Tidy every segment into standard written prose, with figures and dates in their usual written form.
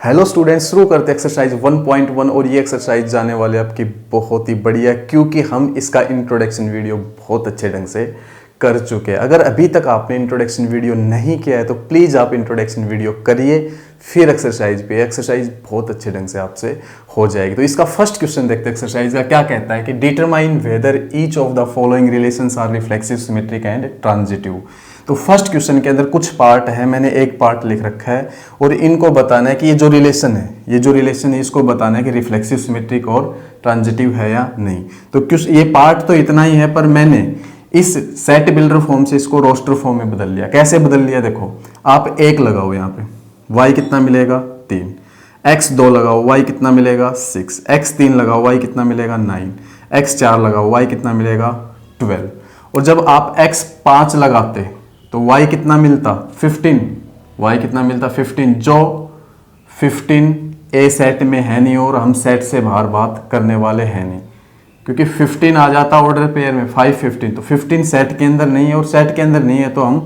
Hello students, शुरू करते exercise 1.1 और ये एक्सरसाइज जाने वाले आपकी बहुत ही बढ़िया, क्योंकि हम इसका इंट्रोडक्शन वीडियो बहुत अच्छे ढंग से कर चुके हैं। अगर अभी तक आपने इंट्रोडक्शन वीडियो नहीं किया है तो प्लीज़ आप इंट्रोडक्शन वीडियो करिए, फिर एक्सरसाइज पे। एक्सरसाइज बहुत अच्छे ढंग से आपसे हो जाएगी। तो इसका फर्स्ट क्वेश्चन देखते हैं एक्सरसाइज का। क्या कहता है कि determine whether each of the following relations are reflexive, symmetric and transitive. तो फर्स्ट क्वेश्चन के अंदर कुछ पार्ट है, मैंने एक पार्ट लिख रखा है और इनको बताना है कि ये जो रिलेशन है इसको बताना है कि रिफ्लेक्सिव, सिमेट्रिक और ट्रांजिटिव है या नहीं। तो ये पार्ट तो इतना ही है, पर मैंने इस सेट बिल्डर फॉर्म से इसको रोस्टर फॉर्म में बदल लिया। कैसे बदल लिया देखो, आप 1 लगाओ यहाँ पे, y कितना मिलेगा 3, x 2 लगाओ y कितना मिलेगा 6, x 3 लगाओ y कितना मिलेगा 9, x 4 लगाओ y कितना मिलेगा 12। और जब आप x 5 लगाते तो y कितना मिलता 15, y कितना मिलता 15, जो 15 ए सेट में है नहीं और हम सेट से बाहर बात करने वाले हैं नहीं, क्योंकि 15 आ जाता ऑर्डर पेयर में 5 15, तो 15 सेट के अंदर नहीं है और सेट के अंदर नहीं है तो हम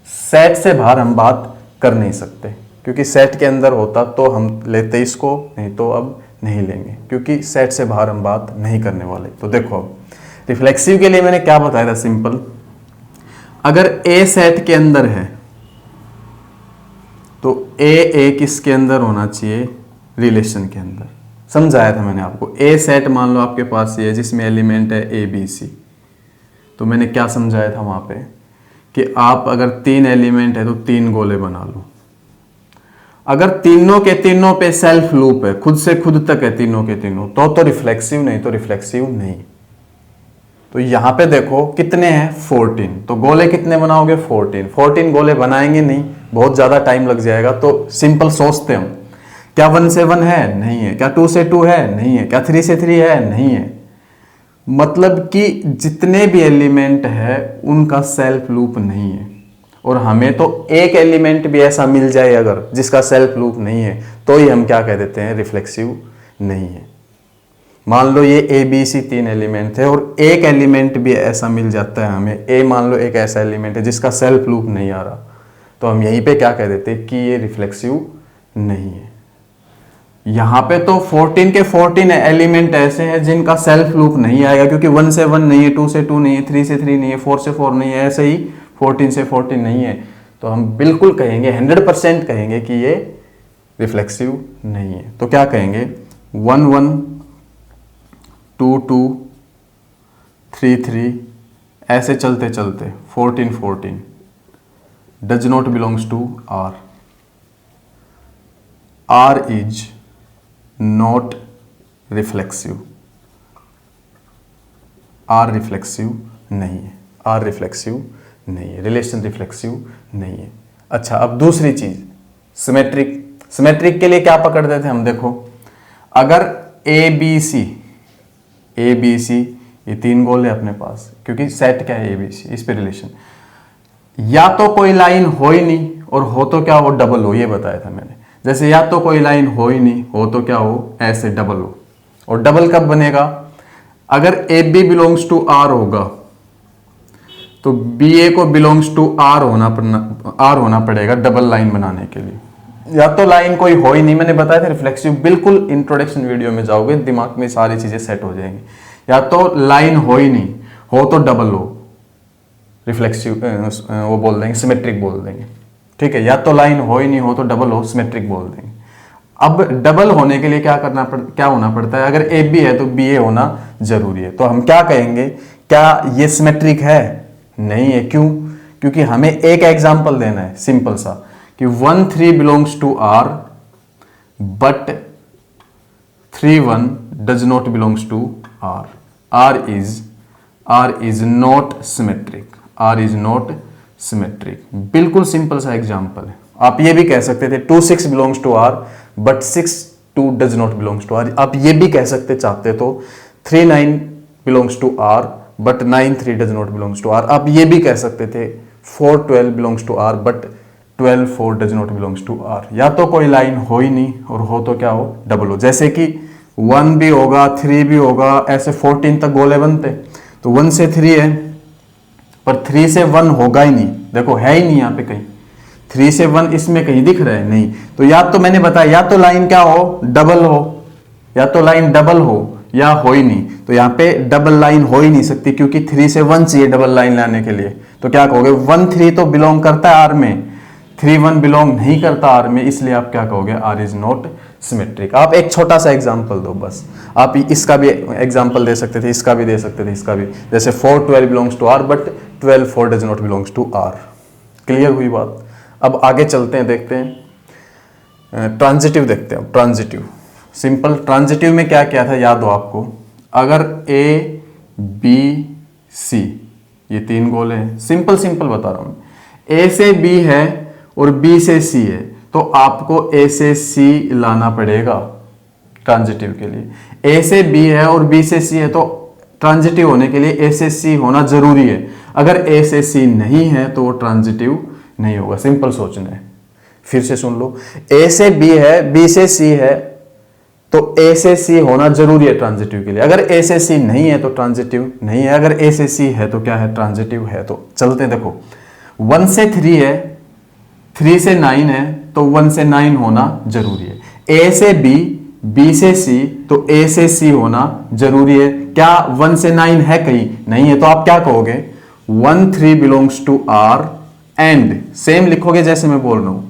सेट से बाहर हम बात कर नहीं सकते, क्योंकि सेट के अंदर होता तो हम लेते इसको, नहीं तो अब नहीं लेंगे, क्योंकि सेट से बाहर हम बात नहीं करने वाले। तो देखो अब रिफ्लेक्सिव के लिए मैंने क्या बताया था, सिंपल, अगर ए सेट के अंदर है तो ए किसके अंदर होना चाहिए, रिलेशन के अंदर। समझाया था मैंने आपको। ए सेट मान लो आपके पास ये है जिसमें एलिमेंट है ए बी सी, तो मैंने क्या समझाया था वहां पे कि आप अगर 3 एलिमेंट है तो 3 गोले बना लो। अगर तीनों के तीनों पे सेल्फ लूप है, खुद से खुद तक है तीनों के तीनों, तो रिफ्लेक्सिव, नहीं तो रिफ्लेक्सिव नहीं। तो यहां पे देखो कितने हैं 14, तो गोले कितने बनाओगे 14 गोले बनाएंगे नहीं, बहुत ज्यादा टाइम लग जाएगा। तो सिंपल सोचते हम, क्या 1 से 1 है, नहीं है, क्या 2 से 2 है, नहीं है, क्या 3 से 3 है, नहीं है। मतलब कि जितने भी एलिमेंट है उनका सेल्फ लूप नहीं है, और हमें तो एक एलिमेंट भी ऐसा मिल जाए अगर जिसका सेल्फ लूप नहीं है तो ही हम क्या कह देते हैं, रिफ्लेक्सिव नहीं है। मान लो ये ए बी सी 3 एलिमेंट थे और एक एलिमेंट भी ऐसा मिल जाता है हमें, ए मान लो एक ऐसा एलिमेंट है जिसका सेल्फ लूप नहीं आ रहा, तो हम यहीं पे क्या कह देते हैं कि ये रिफ्लेक्सिव नहीं है। यहां पे तो 14 के 14 एलिमेंट ऐसे हैं जिनका सेल्फ लूप नहीं आएगा, क्योंकि 1 से 1 नहीं है, 2 से 2 नहीं है, 3 से 3 नहीं है, 4 से 4 नहीं है, ऐसे ही 14 से 14 नहीं है। तो हम बिल्कुल कहेंगे, 100% कहेंगे कि ये रिफ्लेक्सिव नहीं है। तो क्या कहेंगे, 1 1 2 2 3 3 ऐसे चलते चलते 14 14 does not belongs to R. R is not reflexive, R reflexive नहीं है, आर रिफ्लेक्सिव नहीं है, रिलेशन रिफ्लेक्सिव नहीं है। अच्छा, अब दूसरी चीज सिमेट्रिक। सिमेट्रिक के लिए क्या पकड़ते थे हम, देखो अगर ए बी सी ये 3 गोल है अपने पास, क्योंकि सेट क्या है ए बी सी, इस पे रिलेशन, या तो कोई लाइन हो ही नहीं और हो तो क्या हो, डबल हो, ये बताया था मैंने। जैसे या तो कोई लाइन हो ही नहीं, हो तो क्या हो, ऐसे डबल हो। और डबल कब बनेगा, अगर A B belongs to R होगा तो बी ए को बिलोंग्स टू आर होना पड़ेगा डबल लाइन बनाने के लिए। या तो लाइन कोई हो ही नहीं, मैंने बताया था रिफ्लेक्सिव, बिल्कुल इंट्रोडक्शन वीडियो में जाओगे दिमाग में सारी चीजें सेट हो जाएंगी। या तो लाइन हो ही नहीं, हो तो डबल हो, रिफ्लेक्सिव वो बोल देंगे, सिमेट्रिक बोल देंगे, ठीक है। या तो लाइन हो ही नहीं, हो तो डबल हो, सिमेट्रिक बोल देंगे। अब डबल होने के लिए क्या होना पड़ता है, अगर ए बी है तो बी ए होना जरूरी है। तो हम क्या कहेंगे, क्या ये सिमेट्रिक है, नहीं है। क्यों, क्योंकि हमें एक एग्जांपल देना है सिंपल सा कि 1 3 belongs to R but 3 1 does not belongs to R. R is not symmetric, R is not symmetric. बिल्कुल सिंपल सा एग्जांपल है। आप ये भी कह सकते थे 2 6 belongs to R but 6 2 does not belongs to R. आप ये भी कह सकते चाहते तो 3 9 belongs to R but 9 3 does not belongs to R. आप ये भी कह सकते थे 4 12 belongs to R but 12 4 does not belongs to R. या तो कोई लाइन हो ही नहीं और हो तो क्या हो, डबल हो। जैसे कि 1 भी होगा 3 भी होगा, ऐसे 14 तक गोले बनते। तो 1 से 3 है पर 3 से 1 होगा ही नहीं, देखो है ही नहीं यहाँ पे कहीं। 3 से 1 इसमें कहीं दिख रहा है नहीं, तो या तो मैंने बताया या तो लाइन क्या हो, डबल हो, या तो लाइन डबल हो या हो ही नहीं। तो यहाँ पे डबल लाइन हो ही नहीं सकती क्योंकि 3 से 1 चाहिए डबल लाइन लाने के लिए। तो क्या कहोगे, 1 3 तो बिलोंग करता है आर में, 3 1 बिलोंग नहीं करता आर में, इसलिए आप क्या कहोगे, आर इज नॉट सिमेट्रिक। आप एक छोटा सा एग्जांपल दो बस, आप इसका भी एग्जांपल दे सकते थे, इसका भी दे सकते थे, इसका भी, जैसे 4 12 belongs to R but 12 4 does not belongs to R. Clear हुई बात। अब आगे चलते हैं, देखते हैं ट्रांजिटिव, देखते हैं ट्रांजिटिव। सिंपल ट्रांजिटिव में क्या क्या था याद हो आपको, अगर ए बी सी ये 3 गोले हैं, सिंपल सिंपल बता रहा हूं, ए से बी है और बी से सी है, तो आपको ए से सी लाना पड़ेगा ट्रांजिटिव के लिए। ए से बी है और बी से सी है, तो ट्रांजिटिव होने के लिए ए से सी होना जरूरी है। अगर ए से सी नहीं है तो वो ट्रांजिटिव नहीं होगा। सिंपल सोचना है, फिर से सुन लो, ए से बी है, बी से सी है, तो ए से सी होना जरूरी है ट्रांजिटिव के लिए। अगर ए से सी नहीं है तो ट्रांजिटिव नहीं है, अगर ए से सी है तो क्या है, ट्रांजिटिव है। तो चलते देखो, 1 से 3 है, 3 से 9 है, तो 1 से 9 होना जरूरी है। ए से बी, बी से सी, तो ए से सी होना जरूरी है। क्या 1 से 9 है कहीं, नहीं है, तो आप क्या कहोगे, 1 3 belongs to R and same लिखोगे जैसे मैं बोल रहा हूं,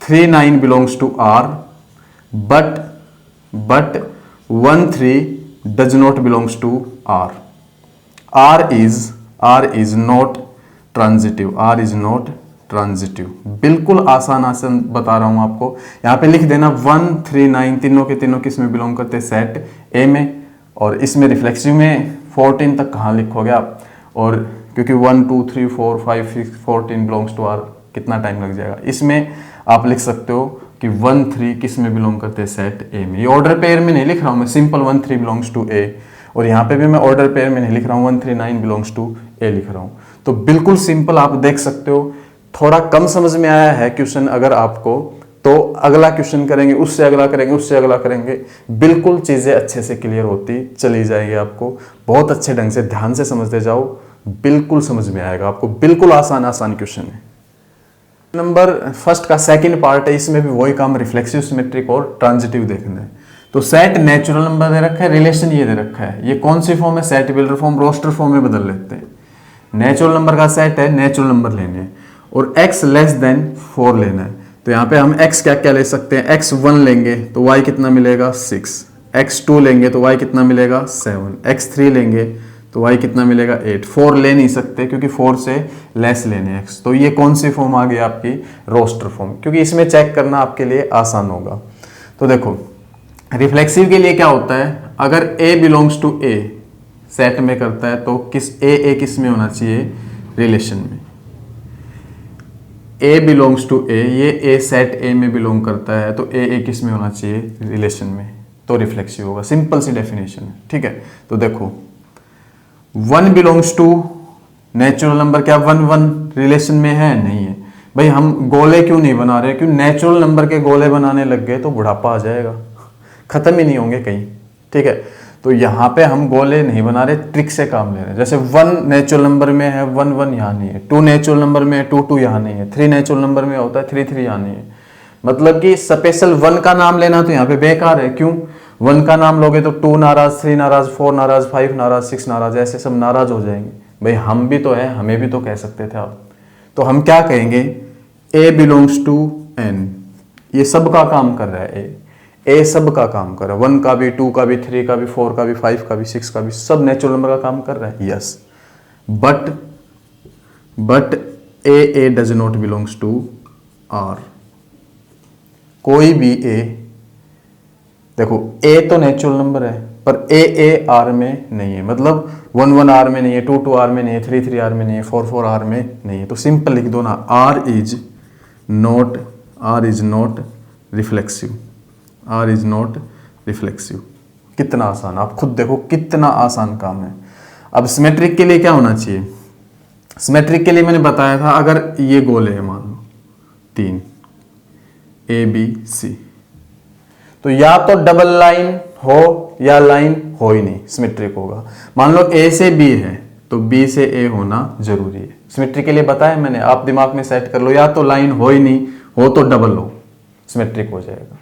3 9 belongs to R but 1 3 does not belongs to R. R is not transitive, R is not transitive. बिल्कुल आसान आसान बता रहा हूं आपको। यहां पे लिख देना 1 3 9 तीनों के तीनों किस में बिलोंग करते हैं, सेट ए में, और इसमें रिफ्लेक्सिव में 14 तक कहां लिखोगे आप, और क्योंकि 1 2 3 4 5 6 14 बिलोंग्स टू आर, कितना टाइम लग जाएगा। इसमें आप लिख सकते हो कि 1 3 किस में बिलोंग करते हैं, सेट ए में। ये ऑर्डर पेयर में नहीं लिख रहा हूं मैं, सिंपल 1 3 बिलोंग्स टू ए, और यहाँ पे भी मैं ऑर्डर पेयर में नहीं लिख रहा हूँ, 1 3 9 बिलोंग्स टू ए लिख रहा हूँ। तो बिल्कुल सिंपल, आप देख सकते हो। थोड़ा कम समझ में आया है क्वेश्चन अगर आपको, तो अगला क्वेश्चन करेंगे, उससे अगला करेंगे, उससे अगला करेंगे, बिल्कुल चीजें अच्छे से क्लियर होती चली जाएगी। आपको बहुत अच्छे ढंग से ध्यान से समझते जाओ, बिल्कुल समझ में आएगा आपको। बिल्कुल आसान आसान क्वेश्चन है। नंबर फर्स्ट का सेकंड पार्ट है, इसमें भी वही काम, रिफ्लेक्सिव, सिमेट्रिक और ट्रांजिटिव देखना है। तो सेट नेचुरल नंबर दे रखा है, रिलेशन ये दे रखा है। ये कौन सी फॉर्म है, set builder form, roster form में बदल लेते हैं। नेचुरल नंबर का सेट है, नेचुरल नंबर लेने हैं और x लेस देन 4 लेना है। तो यहाँ पे हम x क्या क्या ले सकते हैं, x1 लेंगे तो y कितना मिलेगा 6, x2 लेंगे तो y कितना मिलेगा 7, x3 लेंगे तो y कितना मिलेगा 8। 4 ले नहीं सकते क्योंकि 4 से लेस लेने x। तो ये कौन सी फॉर्म आ गई आपकी, रोस्टर फॉर्म, क्योंकि इसमें चेक करना आपके लिए आसान होगा। तो देखो रिफ्लेक्सिव के लिए क्या होता है, अगर a belongs to a set में करता है तो किस a किस में होना चाहिए, रिलेशन में। a बिलोंग्स टू a, ये a सेट a में बिलोंग करता है तो a किस में होना चाहिए, रिलेशन में, तो रिफ्लेक्सिव होगा। सिंपल सी डेफिनेशन है, ठीक है। तो देखो 1 बिलोंग्स टू नेचुरल नंबर, क्या 1 1 रिलेशन में है, नहीं है। भाई हम गोले क्यों नहीं बना रहे, क्यों नेचुरल नंबर के गोले बनाने लग गए तो बुढ़ापा आ जाएगा, खत्म ही नहीं होंगे कहीं, ठीक है। तो यहाँ पे हम गोले नहीं बना रहे, ट्रिक से काम ले रहे हैं। जैसे 1 नेचुरल नंबर में है, 1 1 यहाँ नहीं है, 2 नेचुरल नंबर में है, 2 2 यहाँ नहीं है, 3 नेचुरल नंबर में होता है, 3 3 यहाँ नहीं है। मतलब कि स्पेशल 1 का नाम लेना तो यहाँ पे बेकार है। क्यों, 1 का नाम लोगे तो 2 नाराज, 3 नाराज, 4 नाराज, 5 नाराज, 6 नाराज, ऐसे सब नाराज हो जाएंगे। भाई हम भी तो है, हमें भी तो कह सकते थे आप। तो हम क्या कहेंगे, a बिलोंग्स टू n, ये सब का काम कर रहा है ए सब का काम कर रहा है, 1 का भी, 2 का भी, 3 का भी, 4 का भी, 5 का भी, 6 का भी, सब नेचुरल नंबर का काम कर रहा है, yes. But A does not belongs to R. कोई भी ए, देखो ए तो नेचुरल नंबर है पर ए आर में नहीं है, मतलब 1 1 आर में नहीं है, 2 2 आर में नहीं है, 3 3 आर में नहीं है, 4 4 आर में नहीं है। तो सिंपल लिख दो ना, R is not reflexive, R is not reflexive. कितना आसान, आप खुद देखो कितना आसान काम है। अब सिमेट्रिक के लिए क्या होना चाहिए, सिमेट्रिक के लिए मैंने बताया था, अगर ये गोले है मान लो 3 ए बी सी, तो या तो डबल लाइन हो या लाइन हो ही नहीं, सिमेट्रिक होगा। मान लो ए से बी है, तो बी से ए होना जरूरी है। सिमेट्री के लिए बताया मैंने, आप दिमाग में सेट कर लो, या तो लाइन हो ही नहीं, हो तो डबल हो, सिमेट्रिक हो जाएगा।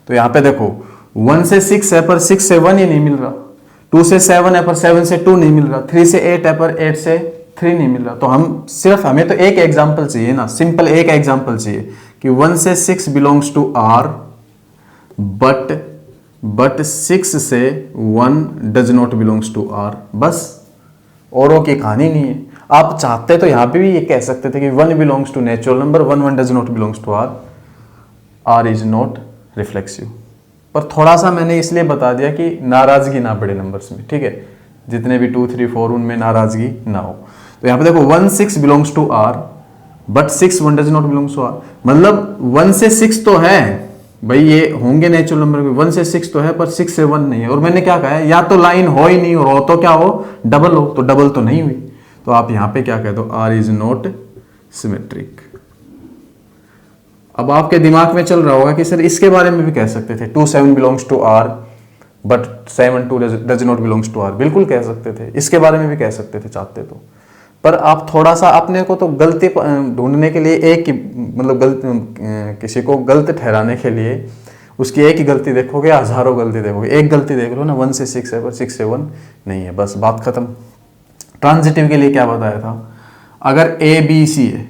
तो यहाँ पे देखो 1 से 6 है पर 6 से 1 ही नहीं मिल रहा, 2 से 7 है पर 7 से 2 नहीं मिल रहा, 3 से 8 है पर 8 से 3 नहीं मिल रहा। तो हमें तो एक एग्जाम्पल चाहिए ना, सिंपल एक एग्जाम्पल चाहिए कि 1 से 6 बिलोंग्स टू आर बट 6 से 1 does not belongs to R, बस, औरों की कहानी नहीं है। आप चाहते तो यहां पे भी ये कह सकते थे कि 1 belongs to natural number, 1 does not belongs to R is not reflexive. पर थोड़ा सा मैंने इसलिए बता दिया कि नाराजगी ना पड़े नंबर्स में, ठीक है, जितने भी 2 3 4 उनमें नाराजगी ना हो। तो यहाँ पे देखो 1 6 belongs to R but 6 1 does not belongs to R, मतलब 1 से 6 तो है भाई, ये होंगे नेचुरल नंबर, 1 से 6 तो है पर 6 से 1 नहीं है। और मैंने क्या कहा है, या तो लाइन हो ही नहीं, और हो तो क्या हो, डबल हो, तो डबल तो नहीं हुई। तो आप यहां पे क्या कह दो, आर इज नॉट सिमेट्रिक। अब आपके दिमाग में चल रहा होगा कि सर इसके बारे में भी कह सकते थे, 2 7 belongs to R but 7 2 does not belongs to R, बिल्कुल कह सकते थे, इसके बारे में भी कह सकते थे चाहते तो। पर आप थोड़ा सा अपने को तो गलती ढूंढने के लिए एक ही, मतलब किसी को गलत ठहराने के लिए उसकी एक ही गलती देखोगे, हजारों गलती देखोगे, एक गलती देख लो ना, 1 से 6 है पर 6 से 1 नहीं है, बस बात खत्म। ट्रांजिटिव के लिए क्या बताया था, अगर ए बी सी है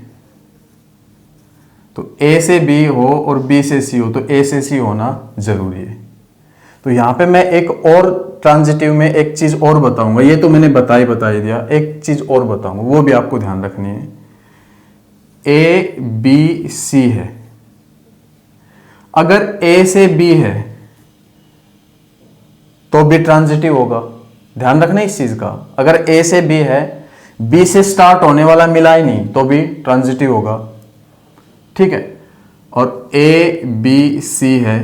तो ए से बी हो और बी से सी हो तो ए से सी होना जरूरी है। तो यहां पे मैं एक और ट्रांजिटिव में एक चीज और बताऊंगा, ये तो मैंने बता ही दिया, एक चीज और बताऊंगा, वो भी आपको ध्यान रखनी है। ए बी सी है, अगर ए से बी है तो भी ट्रांजिटिव होगा, ध्यान रखना इस चीज का। अगर ए से बी है, बी से स्टार्ट होने वाला मिला ही नहीं तो भी ट्रांजिटिव होगा, ठीक है। और ए बी सी है,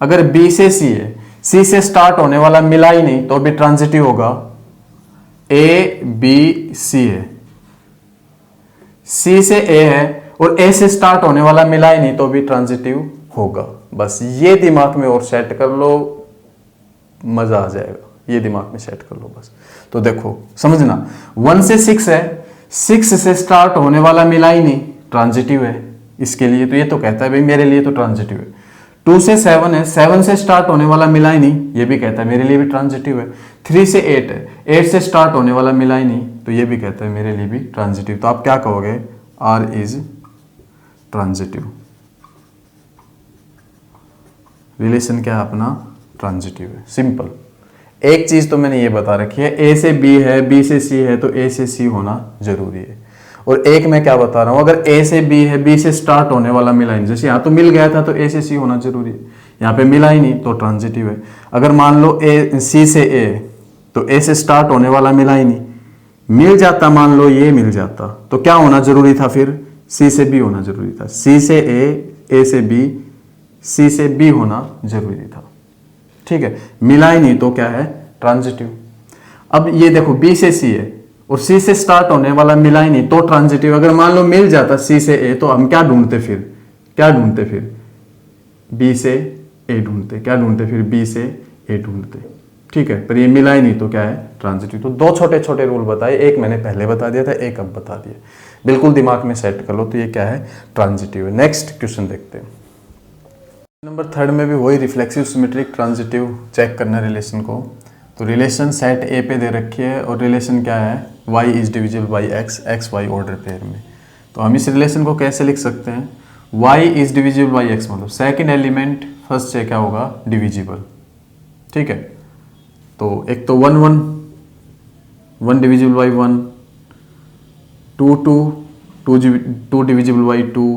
अगर बी से सी है, सी से स्टार्ट होने वाला मिला ही नहीं तो भी ट्रांजिटिव होगा। ए बी सी है, सी से ए है और ए से स्टार्ट होने वाला मिला ही नहीं तो भी ट्रांजिटिव होगा। बस ये दिमाग में और सेट कर लो, मजा आ जाएगा, ये दिमाग में सेट कर लो बस। तो देखो समझना, 1 से 6 है, 6 से स्टार्ट होने वाला मिला ही नहीं, ट्रांजिटिव है इसके लिए, तो ये तो कहता है भाई मेरे लिए तो ट्रांजिटिव है। 2 से 7 है, 7 से स्टार्ट होने वाला मिला ही नहीं, ये भी कहता है मेरे लिए भी ट्रांजिटिव है। 3 से 8 है, 8 से स्टार्ट होने वाला मिला ही नहीं, तो ये भी कहता है मेरे लिए भी ट्रांजिटिव। तो आप क्या कहोगे, आर इज ट्रांजिटिव। रिलेशन क्या है अपना, ट्रांजिटिव है, सिंपल। एक चीज तो मैंने ये बता रखी है, ए से बी है, बी से सी है, तो ए से सी होना जरूरी है। और एक मैं क्या बता रहा हूं, अगर ए से बी है, बी से स्टार्ट होने वाला मिला ही नहीं, जैसे यहां तो मिल गया था तो ए से सी होना जरूरी है, यहां पे मिला ही नहीं तो ट्रांजिटिव है। अगर मान लो ए सी से ए, तो ए से स्टार्ट होने वाला मिला ही नहीं, मिल जाता, मान लो ये मिल जाता, तो क्या होना जरूरी था फिर, सी से बी होना जरूरी था। सी से ए से बी, सी से बी होना जरूरी था, ठीक है। मिला ही नहीं तो क्या है, ट्रांजिटिव। अब ये देखो बी से सी है और सी से स्टार्ट होने वाला मिला ही नहीं तो ट्रांजिटिव। अगर मान लो मिल जाता सी से ए, तो हम क्या ढूंढते फिर, बी से ए ढूंढते, क्या ढूंढते फिर, बी से ए ढूंढते, ठीक है। पर ये मिला ही नहीं तो क्या है, ट्रांजिटिव। तो 2 छोटे छोटे रूल बताए, एक मैंने पहले बता दिया था, एक अब बता दिया, बिल्कुल दिमाग में सेट कर लो। तो ये क्या है, ट्रांजिटिव है। नेक्स्ट क्वेश्चन देखते हैं। नंबर 3 में भी वही रिफ्लेक्सिव सिमेट्रिक ट्रांजिटिव चेक करना रिलेशन को। तो रिलेशन सेट ए पे दे रखी है और रिलेशन क्या है, y is divisible by X, X Y order pair में। तो हम इस रिलेशन को कैसे लिख सकते हैं, y is divisible by x, मतलब सेकंड एलिमेंट फर्स्ट से क्या होगा, डिविजिबल, ठीक है। तो एक तो 1 1, 1 डिविजिबल बाई 1, 2 2, 2 डिविजिबल बाई 2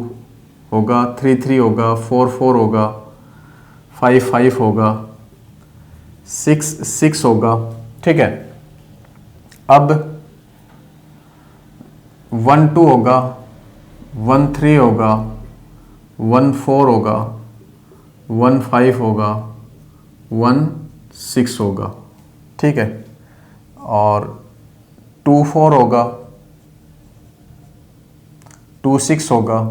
होगा, 3 3 होगा, 4 4 होगा, 5 5 होगा, 6 6 होगा, ठीक है। अब 1 2 होगा, 1 3 होगा, 1 4 होगा, 1 5 होगा, 1 6 होगा, ठीक है। और 2 4 होगा, 2 6 होगा,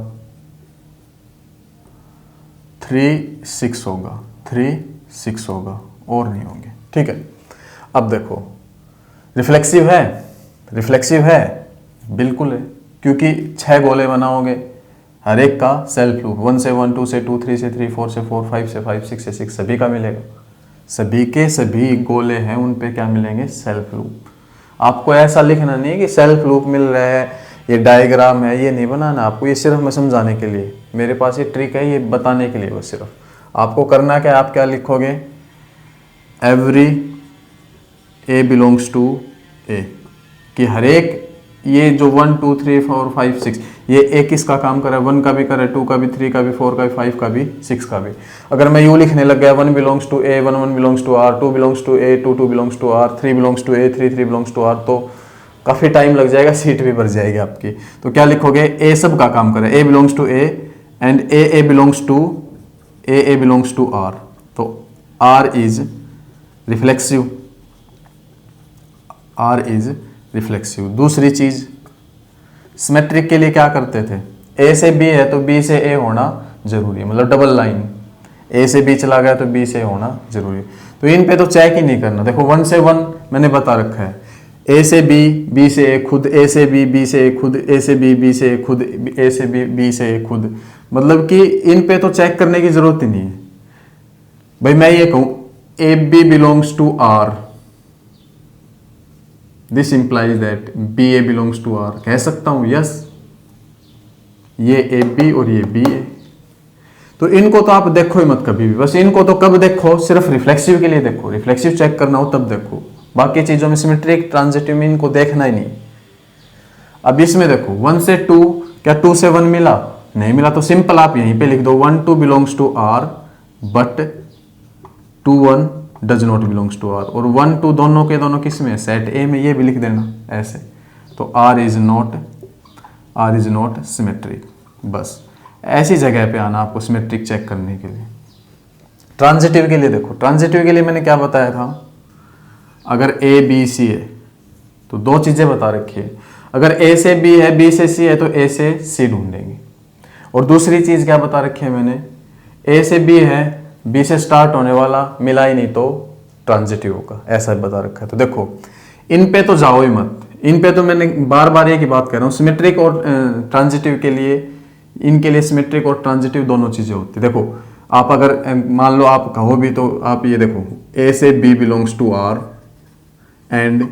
3 6 होगा, 3 6 होगा, और नहीं होंगे, ठीक है। अब देखो रिफ्लेक्सिव है, रिफ्लेक्सिव है, बिल्कुल है, क्योंकि 6 गोले बनाओगे, हर एक का सेल्फ लूप 1 से 1, 2 से 2, 3 से 3, 4 से 4, 5 से 5, 6 से 6 सभी का मिलेगा। सभी के सभी गोले हैं उन पे क्या मिलेंगे, सेल्फ लूप। आपको ऐसा लिखना नहीं है कि सेल्फ लूप मिल रहा है, ये डायग्राम है, ये नहीं बनाना आपको, ये सिर्फ मैं समझाने के लिए, मेरे पास ये ट्रिक है, ये बताने के लिए बस सिर्फ। आपको करना क्या, आप क्या लिखोगे, एवरी ए बिलोंग्स टू ए, कि हर एक ये जो 1 2 3 4 5 6 ये एक किसका काम करे, 1 का भी करे, 2 का भी, 3 का भी, 4 का भी, 5 का भी, 6 का भी। अगर मैं यूँ लिखने लग गया 1 belongs to A, 1 1 belongs to R, 2 belongs to A, 2 2 belongs to R, 3 belongs to A, 3 3 belongs to R, तो काफ़ी टाइम लग जाएगा, सीट भी भर जाएगी आपकी। तो क्या लिखोगे, ए सब का काम करे, A belongs to A and A belongs to A belongs to R, तो R is reflexive, R is reflexive. दूसरी चीज, सिमेट्रिक के लिए क्या करते थे, ए से बी है तो बी से ए होना जरूरी है, मतलब डबल लाइन, ए से बी चला गया तो बी से होना जरूरी है। तो इन पे तो चेक ही नहीं करना, देखो 1 से 1 मैंने बता रखा है, ए से बी, बी से ए खुद, ए से बी, बी से ए खुद, ए से बी, बी से ए खुद, ए से बी, बी से ए खुद, मतलब कि इन पे तो चेक करने की जरूरत ही नहीं है। भाई मैं ये कहूं A B belongs to R, this implies that B A belongs to R, कह सकता हूं यस, ये ए बी और ये बी ए। तो इनको तो आप देखो ही मत कभी भी, बस इनको तो कब देखो, सिर्फ रिफ्लेक्सिव के लिए देखो, रिफ्लेक्सिव चेक करना हो तब देखो, बाकी चीजों में सिमेट्रिक ट्रांजिटिव में इनको देखना ही नहीं। अब इसमें देखो 1 से 2, क्या 2 से 1 मिला, नहीं मिला, तो सिंपल आप यहीं पे लिख दो 1 2 belongs to R but 2 1 does not belongs to R, और 1 2 दोनों के दोनों किस में, सेट ए में, ये भी लिख देना ऐसे, तो आर इज नॉट सिमेट्रिक। बस ऐसी जगह पे आना आपको सिमेट्रिक चेक करने के लिए। ट्रांजिटिव के लिए देखो, ट्रांजिटिव के लिए मैंने क्या बताया था, अगर ए बी सी है तो 2 चीजें बता रखी है, अगर ए से बी है, बी से सी है तो ए से सी ढूंढेंगे, और दूसरी चीज क्या बता रखी है मैंने, ए से बी है, बी से स्टार्ट होने वाला मिला ही नहीं तो ट्रांजिटिव होगा, ऐसा बता रखा है। तो देखो इन पे तो जाओ ही मत, इन पे तो मैंने बार बार एक ही बात कर रहा हूँ, सिमेट्रिक और ट्रांजिटिव के लिए, इनके लिए सिमेट्रिक और ट्रांजिटिव दोनों चीजें होती है। देखो आप अगर मान लो आप कहो भी तो आप ये देखो, ए से B belongs to R and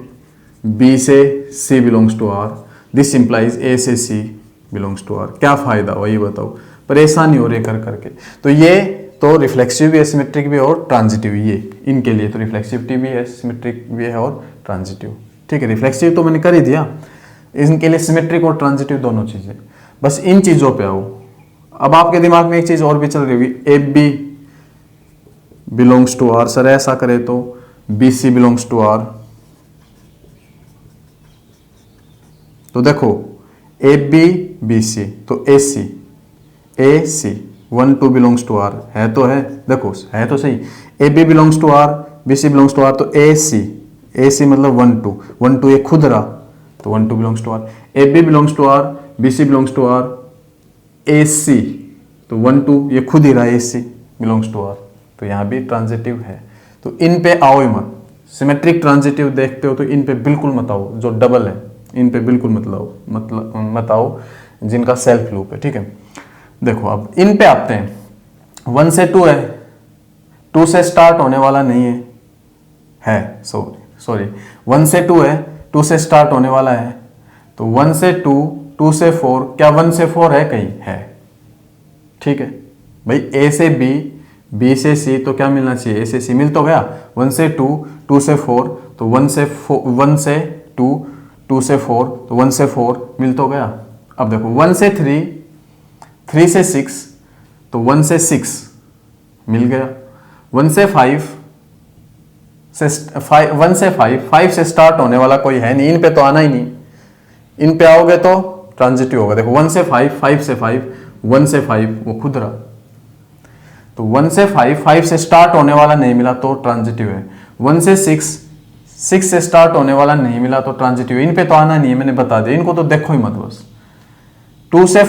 B से C belongs to R, this implies A से सी बिलोंग्स टू आर, क्या फायदा हुआ ये बताओ, परेशानी हो रही कर करके। तो ये तो रिफ्लेक्सिव भी है, सिमेट्रिक भी है और ट्रांजिटिव, ये इनके लिए तो रिफ्लेक्सिविटी भी है, सिमेट्रिक भी है और ट्रांजिटिव, ठीक है। रिफ्लेक्सिव तो मैंने कर ही दिया, इनके लिए सिमेट्रिक और ट्रांजिटिव दोनों चीजें, बस इन चीजों पे आओ। अब आपके दिमाग में एक चीज और भी चल रही होगी, A B belongs to R, sir ऐसा करे तो B C belongs to R, तो देखो ए बी बी सी तो A C 1 2 belongs to R है तो है, देखो है तो सही, A B belongs to R, B C belongs to R, तो ए सी मतलब 1 2 ये खुद रहा तो 1 2 belongs to R, A B belongs to R, B C belongs to R, A C तो 1 2 ये खुद ही रहा, A C belongs to R, तो यहाँ भी ट्रांजिटिव है। तो इन पे आओ ही मत, सिमेट्रिक ट्रांजिटिव देखते हो तो इन पे बिल्कुल मत आओ, जो डबल है इन पे बिल्कुल मत आओ जिनका सेल्फ लूप है, ठीक है। देखो अब इन पे आते हैं, 1 से 2 है, 2 से स्टार्ट होने वाला नहीं है सॉरी 1 से 2 है, 2 से स्टार्ट होने वाला है, तो 1 से 2, 2 से 4, क्या 1 से 4 है कहीं, है, ठीक है भाई। ए से बी, बी से सी, तो क्या मिलना चाहिए, ए से सी, मिल तो गया। 1 से 2, 2 से 4, तो 1 से 2, 2 से 4, तो 1 से 4 मिल तो गया। अब देखो 1 से 3, 3 से 6, तो 1 से 6 मिल गया। 1 से 5 1 से 5 से स्टार्ट होने वाला कोई है नहीं, इन पे तो आना ही नहीं, इन पे आओगे तो ट्रांजिटिव होगा। देखो 1 से 5, 5 से 5, 1 से 5 वो खुद रहा, तो 1 से 5 से स्टार्ट होने वाला नहीं मिला तो ट्रांजिटिव है। 1 से 6 से स्टार्ट होने वाला नहीं मिला तो ट्रांजिटिव, इन पे तो आना नहीं है, मैंने बता दिया, इनको तो देखो ही मत बस। 2 से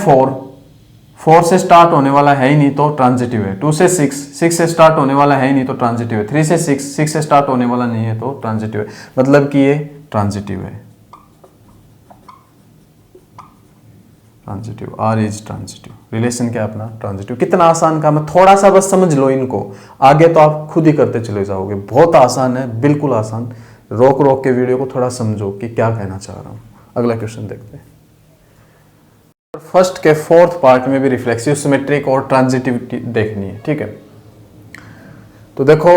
4 से स्टार्ट होने वाला है ही नहीं तो ट्रांजिटिव है। 2 से 6 से स्टार्ट होने वाला है ही नहीं तो ट्रांजिटिव है। 3 से 6 से स्टार्ट होने वाला नहीं है तो ट्रांजिटिव है, मतलब कि ये ट्रांजिटिव है। Transitive, R is transitive. Relation क्या है अपना? ट्रांजिटिव। कितना आसान काम है, थोड़ा सा बस समझ लो इनको, आगे तो आप खुद ही करते चले जाओगे। बहुत आसान है, बिल्कुल आसान। रोक रोक के वीडियो को थोड़ा समझो कि क्या कहना चाह रहा हूँ। अगला क्वेश्चन देखते हैं। फर्स्ट के फोर्थ पार्ट में भी रिफ्लेक्सिव, सिमेट्रिक और ट्रांजिटिविटी देखनी है, ठीक है। तो देखो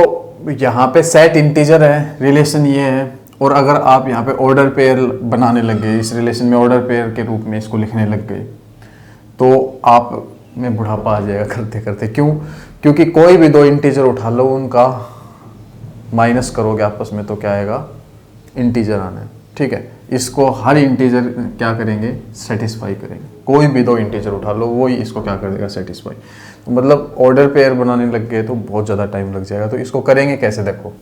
यहाँ पे सेट इंटीजर है, रिलेशन ये है, और अगर आप यहाँ पे ऑर्डर पेयर बनाने लग गए, इस रिलेशन में ऑर्डर पेयर के रूप में इसको लिखने लग गए, तो आप में बुढ़ापा आ जाएगा करते करते। क्यों? क्योंकि कोई भी दो इंटीजर उठा लो, उनका माइनस करोगे आपस में तो क्या आएगा? इंटीजर आना है, ठीक है। इसको हर इंटीजर क्या करेंगे? सेटिस्फाई करेंगे। कोई भी दो इंटीजर उठा लो, वो ही इसको क्या कर देगा? सेटिस्फाई। तो मतलब ऑर्डर पेयर बनाने लग गए तो बहुत ज़्यादा टाइम लग जाएगा। तो इसको करेंगे कैसे? देखो,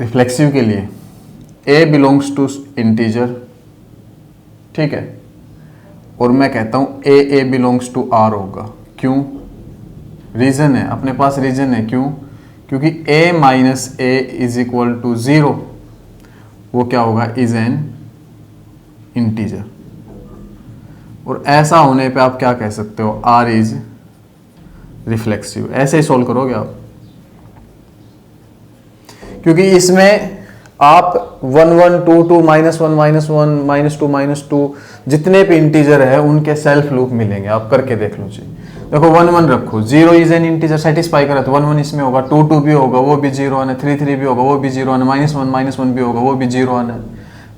रिफ्लेक्सिव के लिए A बिलोंग्स टू इंटीजर, ठीक है, और मैं कहता हूं A बिलोंग्स टू R होगा। क्यों? रीजन है, अपने पास रीजन है। क्यों? क्योंकि A minus A is equal to 0, वो क्या होगा? Is an integer. और ऐसा होने पे आप क्या कह सकते हो? R is reflexive. ऐसे ही सोल्व करोगे आप, क्योंकि इसमें आप 1 1 2 2 -1 -1 -2 -2 जितने भी इंटीजर है उनके सेल्फ लूप मिलेंगे। आप करके देख लो जी। देखो 1 1 रखो, 0 इज एन इंटीजर, सेटिस्फाई करा तो 1 1 इसमें होगा, 2 2 भी होगा, वो भी 0 आना, 3 3 भी होगा, वो भी 0 आना, -1 -1 भी होगा, वो भी 0 आना,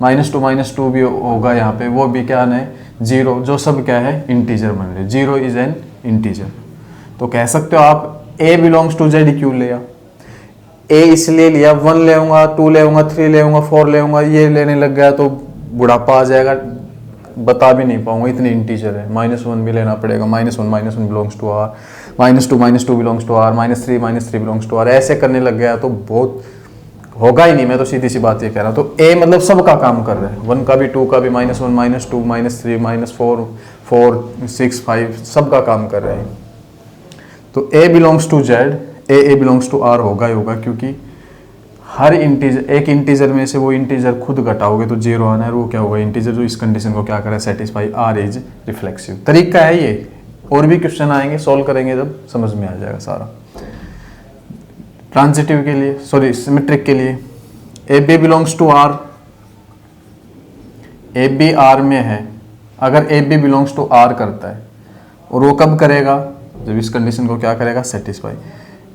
-2 -2 भी होगा यहाँ पे, वो भी क्या आना है? 0। जो सब क्या है? इंटीजर बन रहे। 0 इज एन इंटीजर। तो कह सकते हो आप A बिलोंग्स टू Z क्यों लिया? A इसलिए लिया, 1 लेऊंगा, 2 लेऊंगा, 3 लेऊंगा, 4 लेऊंगा, ये लेने लग गया तो बुढ़ापा आ जाएगा, बता भी नहीं पाऊंगा, इतने इंटीजर है। -1 भी लेना पड़ेगा, -1 belongs to R, -2 belongs to R, -3 belongs to R। ऐसे करने लग गया तो बहुत होगा ही नहीं। मैं तो सीधी सी बात ये कह रहा हूँ। तो A मतलब सबका काम कर रहा है, 1 का भी, 2 का भी, -1 -2 -3 -4 4 6 5 सबका काम कर रहे हैं। तो A belongs to Z, A belongs to R होगा ही होगा, क्योंकि हर इंटीजर, एक इंटीजर में से वो इंटीजर खुद घटाओगे तो 0 आना है, और वो क्या होगा? इंटीजर जो इस कंडीशन को क्या करे? सेटिस्फाई। R is reflexive. तरीका है ये, और भी क्वेश्चन आएंगे, सॉल्व करेंगे जब समझ में आ जाएगा सारा। ट्रांजिटिव के लिए, सॉरी सिमेट्रिक के लिए, AB belongs to R, AB R में है। अगर AB बिलोंग्स टू R करता है, और वो कब करेगा? जब इस कंडीशन को क्या करेगा? Satisfy.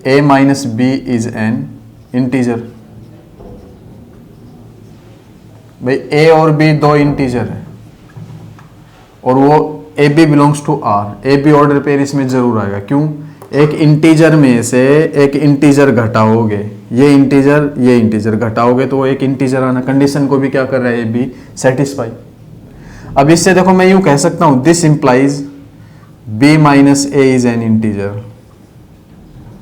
A minus B is an integer. भाई A और B दो इंटीजर है, और वो AB belongs to R। AB order pair इसमें जरूर आएगा। क्यों? एक इंटीजर में से एक इंटीजर घटाओगे, ये इंटीजर घटाओगे तो वो एक इंटीजर आना। कंडीशन को भी क्या कर रहा है? AB satisfy. अब इससे देखो मैं यूं कह सकता हूं, this implies B minus A is an integer.